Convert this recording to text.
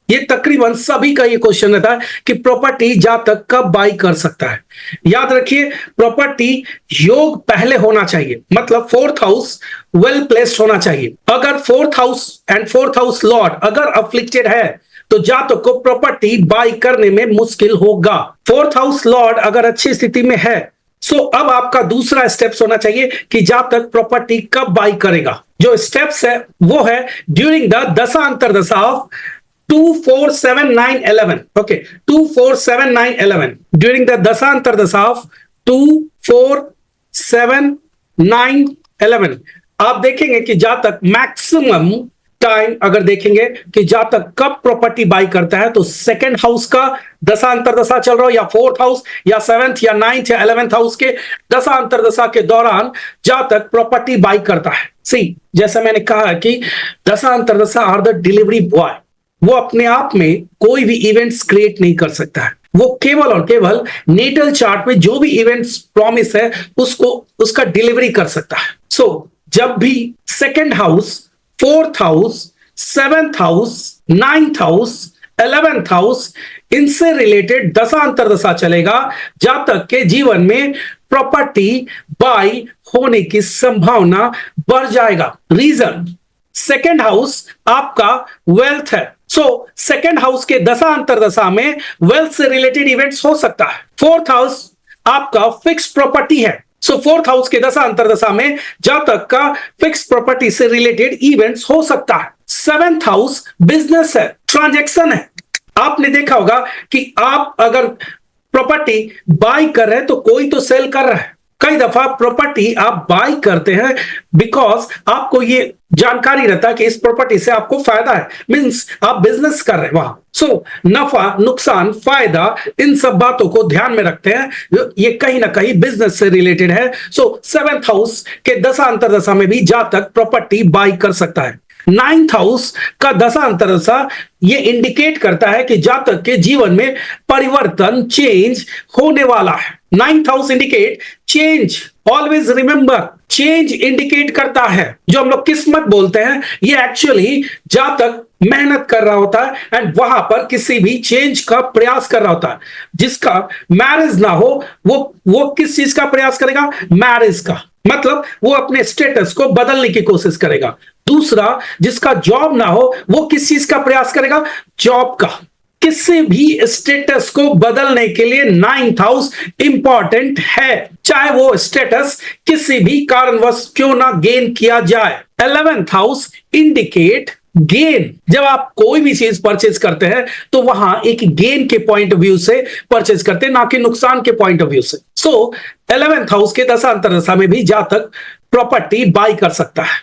ये तकरीबन सभी का ये क्वेश्चन रहता है कि प्रॉपर्टी जातक कब बाई कर सकता है। याद रखिए, प्रॉपर्टी योग पहले होना चाहिए, मतलब फोर्थ हाउस वेल प्लेस्ड होना चाहिए। अगर fourth house and fourth house Lord अगर अफ्लिक्टेड है तो जातक को प्रॉपर्टी बाई करने में मुश्किल होगा। फोर्थ हाउस लॉर्ड अगर अच्छी स्थिति में है, सो अब आपका दूसरा स्टेप्स होना चाहिए कि जातक प्रॉपर्टी कब बाई करेगा। जो स्टेप्स है वो है ड्यूरिंग द दशा अंतरदशा ऑफ 2 4 7 9 11। ओके, 2 4 7 9 11 ड्यूरिंग द दशा अंतरदशा ऑफ 2 4 7 9 11 आप देखेंगे कि जातक मैक्सिमम टाइम अगर देखेंगे कि जातक कब प्रॉपर्टी बाई करता है, तो सेकंड हाउस का दशा अंतरदशा चल रहा हो, या फोर्थ हाउस या सेवेंथ या नाइन्थ या 11th हाउस के दशा अंतरदशा के दौरान जातक प्रॉपर्टी बाई करता है। सी, जैसा मैंने कहा कि दशा अंतरदशा आर द डिलीवरी बॉय, वो अपने आप में कोई भी इवेंट्स क्रिएट नहीं कर सकता है। वो केवल और केवल नेटल चार्ट में जो भी इवेंट्स प्रॉमिस है उसको उसका डिलीवरी कर सकता है। सो जब भी second house, fourth house, seventh house, ninth house, 11th house इनसे रिलेटेड दशा अंतरदशा चलेगा, जातक के जीवन में प्रॉपर्टी बाई होने की संभावना बढ़ जाएगा। रीजन, सेकेंड हाउस आपका वेल्थ है। सो सेकेंड हाउस के दशा अंतरदशा में वेल्थ से रिलेटेड इवेंट्स हो सकता है। फोर्थ हाउस आपका फिक्स प्रॉपर्टी है। सो फोर्थ हाउस के दशा अंतरदशा में जातक का फिक्स प्रॉपर्टी से रिलेटेड इवेंट्स हो सकता है। सेवेंथ हाउस बिजनेस है, ट्रांजैक्शन है। आपने देखा होगा कि आप अगर प्रॉपर्टी बाई कर रहे हैं तो कोई तो सेल कर रहा है। कई दफा प्रॉपर्टी आप बाई करते हैं बिकॉज आपको ये जानकारी रहता है कि इस प्रॉपर्टी से आपको फायदा है, मींस आप बिजनेस कर रहे हैं वहां। सो नफा, नुकसान, फायदा, इन सब बातों को ध्यान में रखते हैं, ये कहीं ना कहीं बिजनेस से रिलेटेड है। सो सेवेंथ हाउस के दशा अंतरदशा में भी जातक प्रॉपर्टी बाई कर सकता है। नाइन्थ हाउस का दशा अंतरदशा ये इंडिकेट करता है कि जातक के जीवन में परिवर्तन, चेंज होने वाला है। Ninth house indicate change. Always remember, change indicate करता है। जो हम लोग किस्मत बोलते हैं, ये एक्चुअली जातक मेहनत कर रहा होता है एंड वहां पर किसी भी चेंज का प्रयास कर रहा होता है। जिसका मैरिज ना हो वो किस चीज का प्रयास करेगा? मैरिज का, मतलब वो अपने स्टेटस को बदलने की कोशिश करेगा। दूसरा, जिसका जॉब ना हो वो किस चीज का प्रयास करेगा? जॉब का। किसी भी स्टेटस को बदलने के लिए नाइन्थ हाउस इंपॉर्टेंट है, चाहे वो स्टेटस किसी भी कारणवश क्यों ना गेन किया जाए। 11th house indicate gain. जब आप कोई भी चीज परचेज करते हैं तो वहां एक गेन के पॉइंट ऑफ व्यू से परचेज करते हैं, ना कि नुकसान के पॉइंट ऑफ व्यू से। सो 11th हाउस के दशा अंतरदशा में भी जातक प्रॉपर्टी बाई कर सकता है।